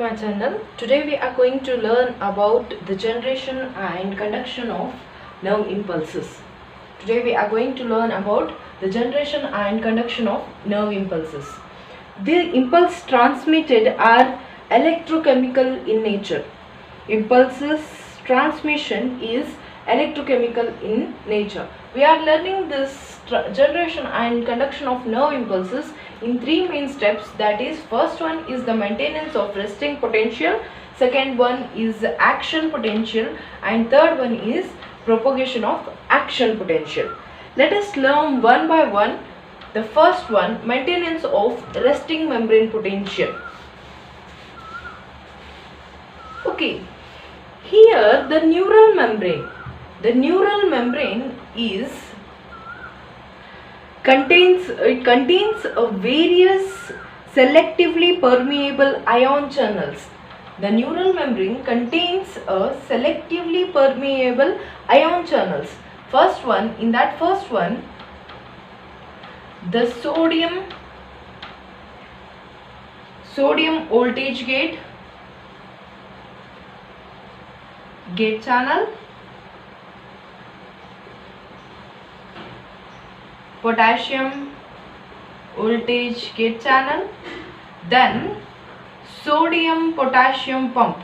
my channel. Today we are going to learn about the generation and conduction of nerve impulses. Today we are going to learn about the generation and conduction of nerve impulses. The impulse transmitted are electrochemical in nature. Impulses transmission is electrochemical in nature. We are learning this generation and conduction of nerve impulses in three main steps. That is, first one is the maintenance of resting potential, second one is action potential, and third one is propagation of action potential. Let us learn one by one. The first one, maintenance of resting membrane potential. Okay, here the neural membrane. The neural membrane contains various selectively permeable ion channels. The neural membrane contains selectively permeable ion channels. First one, the sodium voltage gate channel, potassium voltage gate channel, then sodium potassium pump.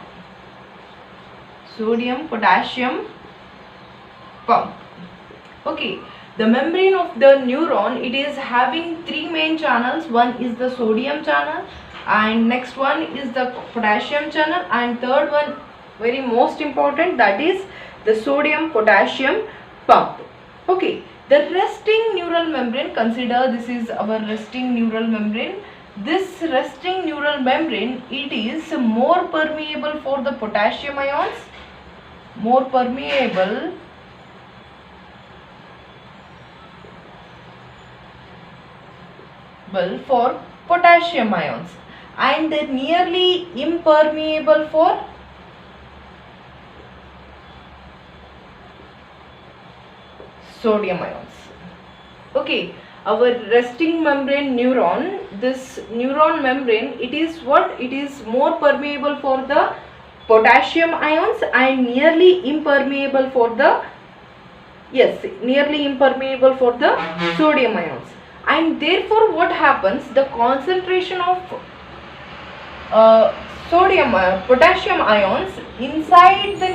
Okay, the membrane of the neuron, it is having three main channels. One is the sodium channel, and next one is the potassium channel, and third one, very most important, that is the sodium potassium pump. Okay, the resting neural membrane, consider this is our resting neural membrane. This resting neural membrane, it is more permeable for the potassium ions, more permeable for potassium ions, and nearly impermeable for sodium ions. Okay, our resting membrane neuron, this neuron membrane, it is what? It is more permeable for the potassium ions and nearly impermeable for the sodium ions. And therefore what happens? The concentration of potassium ions inside the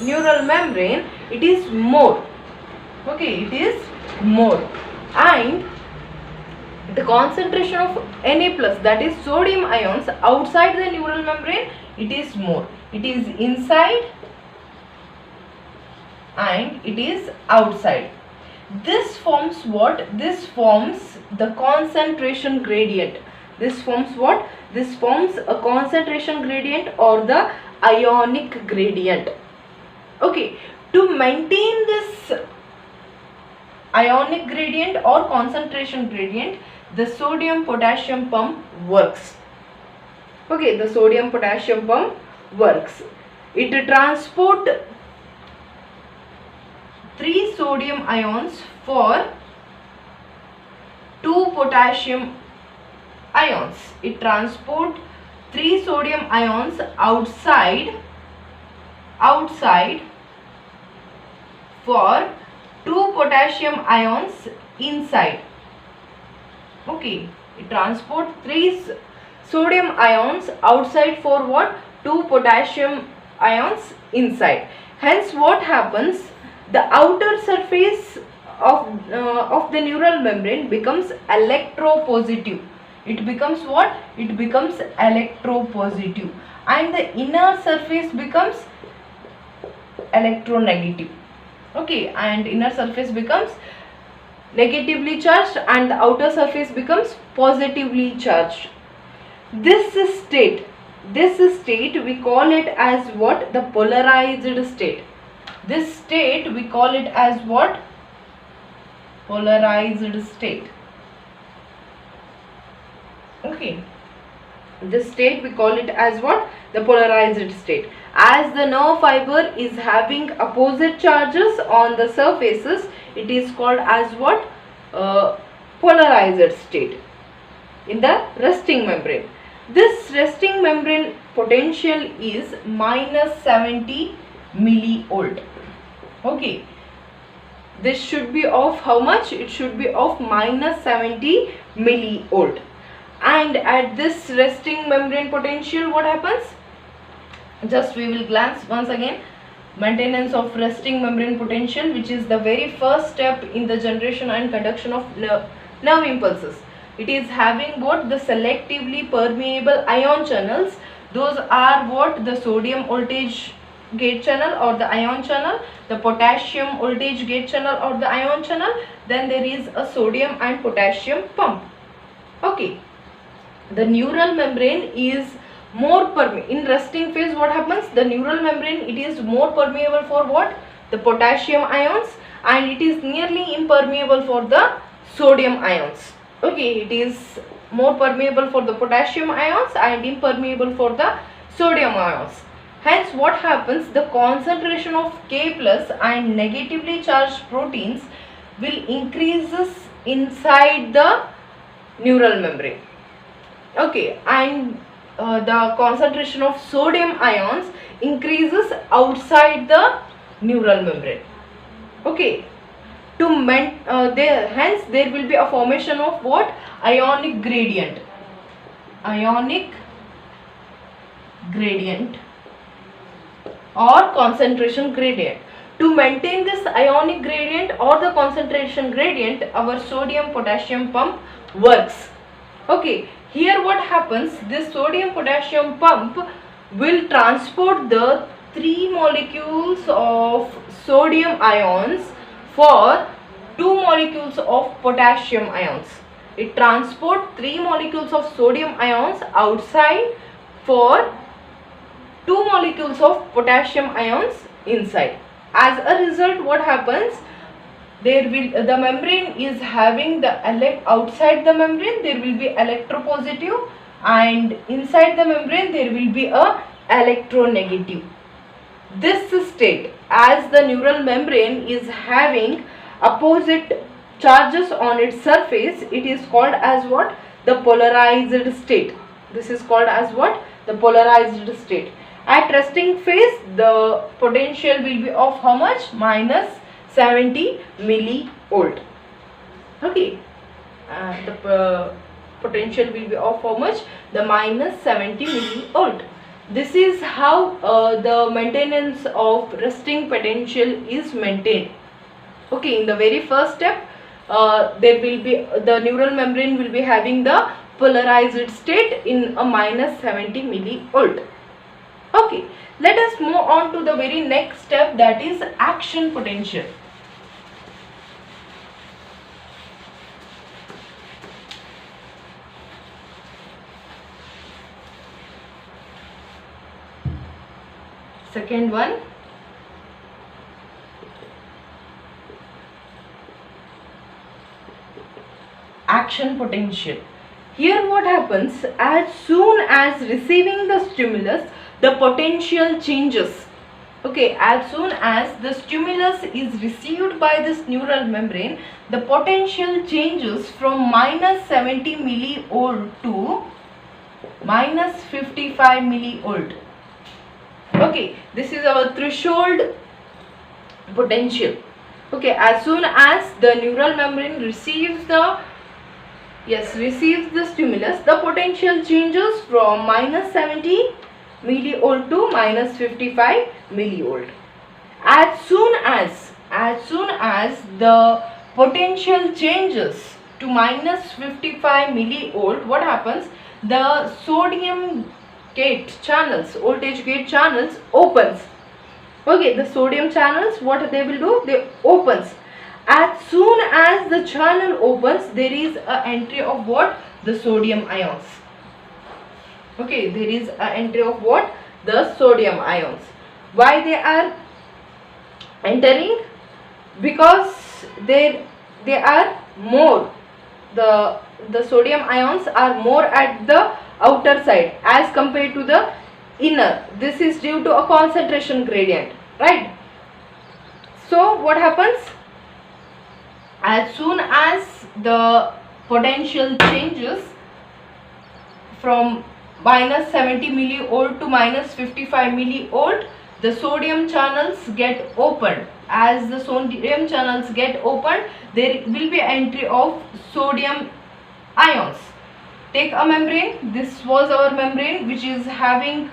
neural membrane, it is more. Okay, it is more, and the concentration of Na+, that is sodium ions, outside the neural membrane, it is more. It is inside and it is outside. This forms what? This forms the concentration gradient. This forms what? This forms a concentration gradient or the ionic gradient. Okay, to maintain this ionic gradient or concentration gradient, the sodium potassium pump works. Okay, the sodium potassium pump works. It transports 3 sodium ions for 2 potassium ions. It transports 3 sodium ions outside for 2 potassium ions inside. Okay, it transports 3 sodium ions outside for what? 2 potassium ions inside. Hence what happens? The outer surface of the neural membrane becomes electropositive. It becomes what? It becomes electropositive, and the inner surface becomes electronegative. Okay, and inner surface becomes negatively charged and the outer surface becomes positively charged. This state we call it as what? The polarized state. This state we call it as what? Polarized state. Okay, this state we call it as what? The polarized state. As the nerve fiber is having opposite charges on the surfaces, it is called as what? Polarized state in the resting membrane. This resting membrane potential is minus 70 millivolt. Okay, this should be of how much? It should be of minus 70 millivolt. And at this resting membrane potential, what happens? Just we will glance once again. Maintenance of resting membrane potential, which is the very first step in the generation and conduction of nerve impulses. It is having what? The selectively permeable ion channels. Those are what? The sodium voltage gate channel or the ion channel, the potassium voltage gate channel or the ion channel. Then there is a sodium and potassium pump. Okay, the neural membrane is more permeable. In resting phase, what happens? The neural membrane, it is more permeable for what? The potassium ions, and it is nearly impermeable for the sodium ions. Okay, it is more permeable for the potassium ions and impermeable for the sodium ions. Hence, what happens? The concentration of K plus and negatively charged proteins will increases inside the neural membrane. Okay, and the concentration of sodium ions increases outside the neural membrane. Okay, to hence there will be a formation of what? Ionic gradient. Ionic gradient or concentration gradient. To maintain this ionic gradient or the concentration gradient, our sodium potassium pump works. Okay, here what happens? This sodium potassium pump will transport the 3 molecules of sodium ions for 2 molecules of potassium ions. It transports 3 molecules of sodium ions outside for 2 molecules of potassium ions inside. As a result, what happens? The membrane is having the outside the membrane there will be electropositive, and inside the membrane there will be a electronegative. This state, as the neural membrane is having opposite charges on its surface, it is called as what? The polarized state. This is called as what? The polarized state. At resting phase, the potential will be of how much? Minus 70 millivolt. Okay, the potential will be of how much? The minus 70 millivolt. This is how the maintenance of resting potential is maintained. Okay, in the very first step, there will be the neural membrane will be having the polarized state in a minus 70 millivolt. Okay, let us move on to the very next step, that is action potential. Second one, action potential. Here what happens? As soon as receiving the stimulus, the potential changes. Okay, as soon as the stimulus is received by this neural membrane, the potential changes from minus 70 millivolt to minus 55 millivolt. Okay, this is our threshold potential. Okay, as soon as the neural membrane receives the stimulus, the potential changes from minus 70 millivolt to minus 55 millivolt. As soon as the potential changes to minus 55 millivolt, what happens? The sodium gate channels, voltage gate channels opens. Okay, the sodium channels, what they will do? They opens. As soon as the channel opens, there is a entry of what? The sodium ions. Okay, there is a entry of what? The sodium ions. Why they are entering? Because they are more. The sodium ions are more at the outer side as compared to the inner. This is due to a concentration gradient, right? So what happens? As soon as the potential changes from minus 70 millivolt to minus 55 millivolt, the sodium channels get opened. As the sodium channels get opened, there will be entry of sodium ions. Take a membrane. This was our membrane, which is having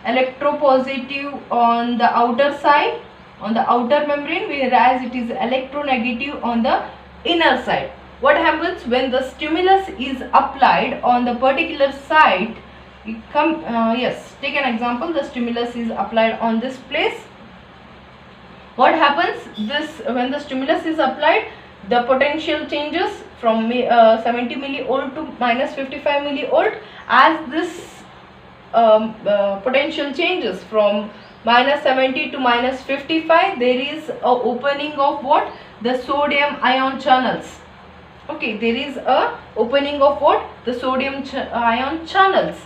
electropositive on the outer side, on the outer membrane, whereas it is electronegative on the inner side. What happens when the stimulus is applied on the particular side? Yes, take an example. The stimulus is applied on this place. What happens? This, when the stimulus is applied, the potential changes from 70 millivolt to minus 55 millivolt. As this potential changes from minus 70 to minus 55, there is a opening of what? The sodium ion channels. Okay, there is a opening of what? The sodium ion channels.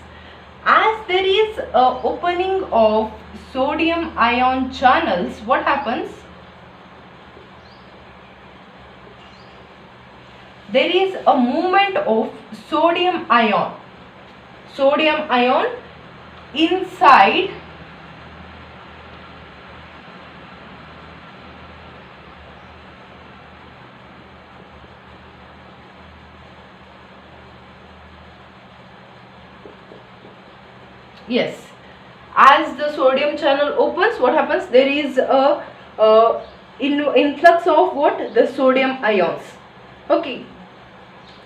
As there is a opening of sodium ion channels, what happens? There is a movement of sodium ion inside yes, as the sodium channel opens, what happens? There is a influx of what? The sodium ions. Okay,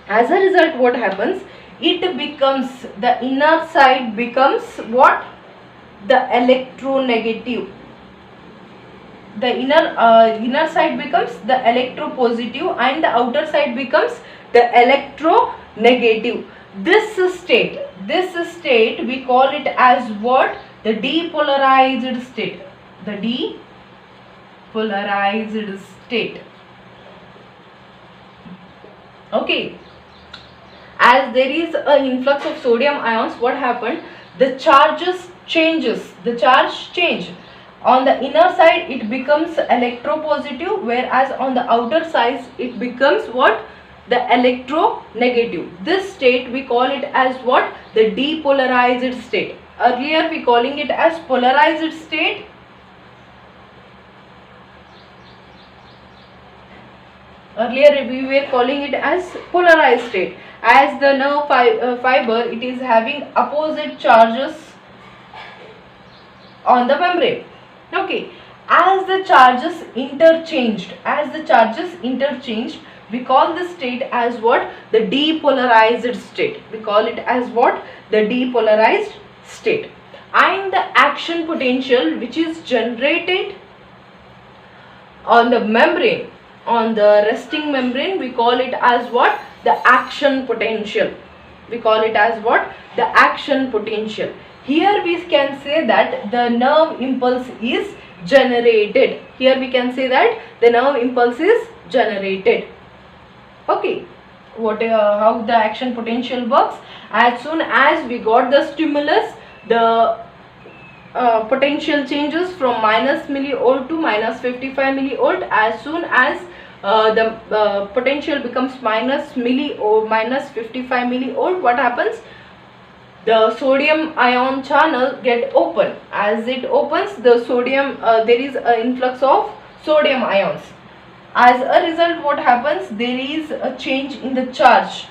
as a result, what happens? It becomes, the inner side becomes what? The electronegative. The inner side becomes the electropositive and the outer side becomes the electronegative. This state we call it as what? The depolarized state. The depolarized state. Okay, as there is an influx of sodium ions, what happened? The charges changes. The charge change. On the inner side it becomes electropositive, whereas on the outer side it becomes what? The electronegative. This state we call it as what? The depolarized state. Earlier we calling it as polarized state. Earlier we were calling it as polarized state. As the nerve fiber, it is having opposite charges on the membrane. Okay, as the charges interchanged, we call this state as what? The depolarized state. We call it as what? The depolarized state. And the action potential which is generated on the membrane, on the resting membrane, we call it as what? The action potential. We call it as what? The action potential. Here we can say that the nerve impulse is generated. Here we can say that the nerve impulse is generated. Okay, how the action potential works? As soon as we got the stimulus, the potential changes from minus millivolt to minus 55 millivolt. As soon as the potential becomes minus milli or minus 55 millivolt, what happens? The sodium ion channel get open. As it opens, the sodium there is an influx of sodium ions. As a result, what happens? There is a change in the charge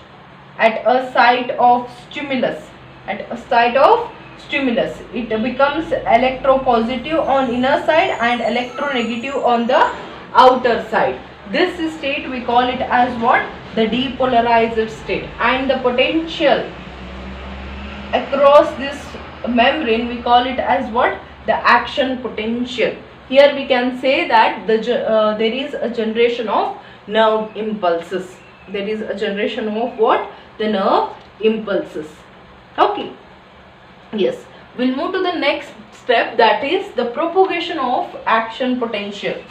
at a site of stimulus. At a site of stimulus, it becomes electropositive on inner side and electronegative on the outer side. This state we call it as what? The depolarized state. And the potential across this membrane, we call it as what? The action potential. Here we can say that there is a generation of nerve impulses. There is a generation of what? The nerve impulses. Okay. Yes. We'll move to the next step, that is the propagation of action potential.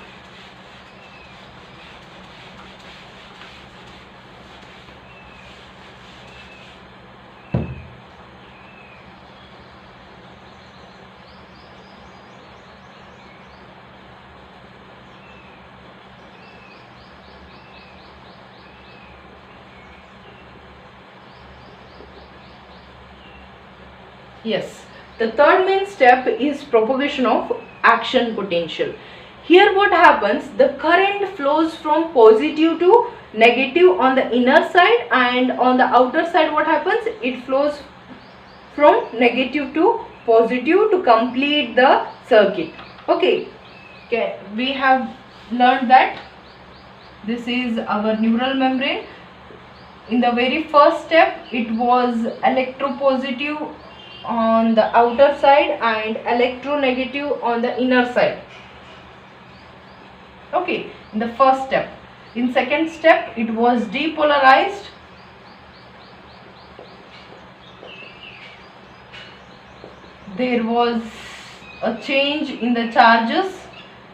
Yes, the third main step is propagation of action potential. Here what happens, the current flows from positive to negative on the inner side, and on the outer side what happens, it flows from negative to positive to complete the circuit. Okay, we have learned that this is our neural membrane. In the very first step it was electropositive on the outer side and electronegative on the inner side. Okay, in the first step. In second step it was depolarized. There was a change in the charges.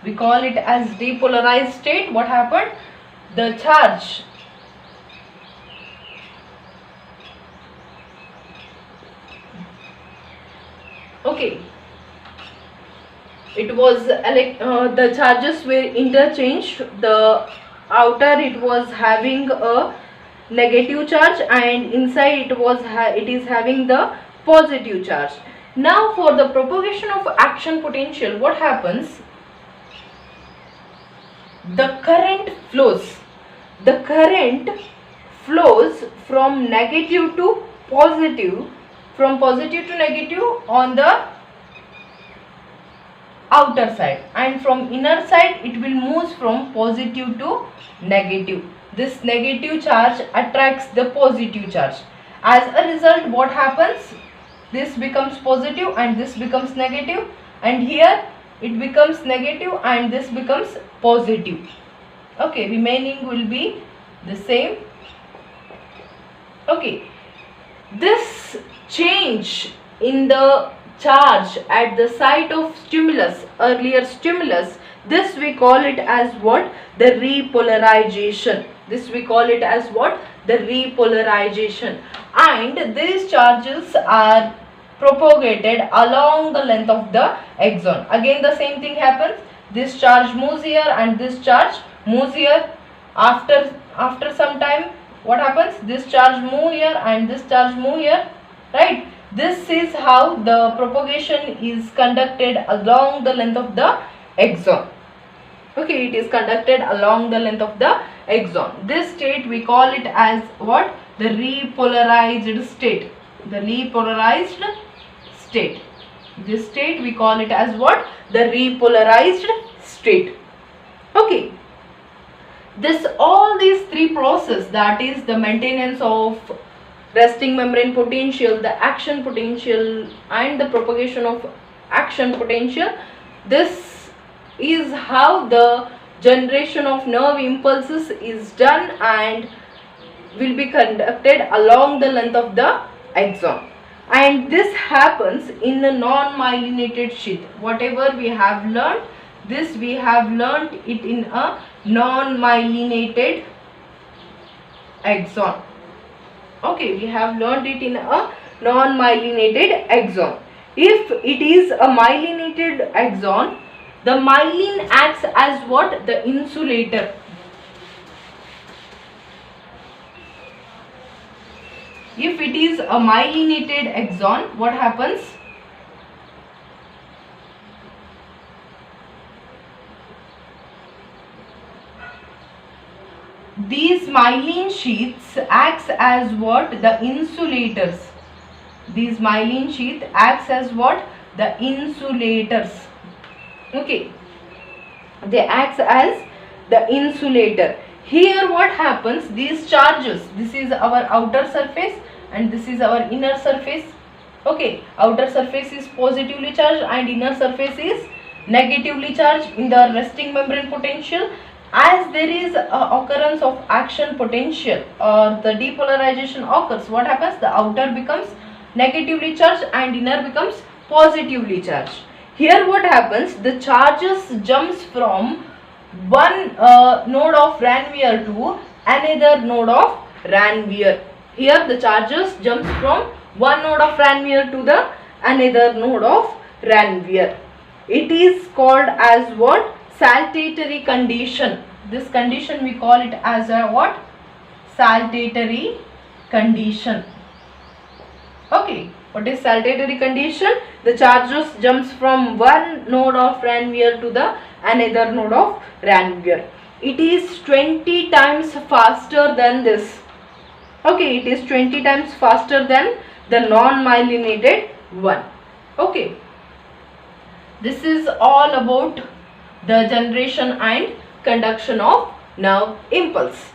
We call it as depolarized state. What happened? The charge okay, it was the charges were interchanged. The outer it was having a negative charge, and inside it is having the positive charge. Now for the propagation of action potential, what happens, the current flows from negative to positive, from positive to negative on the outer side, and from inner side it will move from positive to negative. This negative charge attracts the positive charge. As a result what happens, this becomes positive and this becomes negative, and here it becomes negative and this becomes positive. Okay, remaining will be the same. Okay, this change in the charge at the site of stimulus, earlier stimulus, this we call it as what? The repolarization. This we call it as what? The repolarization. And these charges are propagated along the length of the axon. Again the same thing happens. This charge moves here and this charge moves here. After some time what happens? This charge move here and this charge move here, right? This is how the propagation is conducted along the length of the axon. Okay, it is conducted along the length of the axon. This state we call it as what? The repolarized state. The repolarized state. This state we call it as what? The repolarized state. Okay. All these three processes, that is the maintenance of resting membrane potential, the action potential, and the propagation of action potential, this is how the generation of nerve impulses is done and will be conducted along the length of the axon. And this happens in a non-myelinated sheath. Whatever we have learned, this we have learned it in a non-myelinated axon. Okay, we have learned it in a non-myelinated axon. If it is a myelinated axon, the myelin acts as what? The insulator. If it is a myelinated axon, what happens? These myelin sheaths acts as what? The insulators. These myelin sheath acts as what? The insulators. Okay, they acts as the insulator. Here what happens? These charges, this is our outer surface and this is our inner surface. Okay, outer surface is positively charged and inner surface is negatively charged in the resting membrane potential. As there is a occurrence of action potential or the depolarization occurs, what happens? The outer becomes negatively charged and inner becomes positively charged. Here what happens? The charges jumps from one node of Ranvier to another node of Ranvier. Here the charges jumps from one node of Ranvier to the another node of Ranvier. It is called as what? Saltatory condition. This condition we call it as a what? Saltatory condition. Okay, What is saltatory condition? The charge just jumps from one node of Ranvier to the another node of Ranvier. It is 20 times faster than this. Okay, it is 20 times faster than the non-myelinated one. Okay, this is all about the generation and conduction of nerve impulse.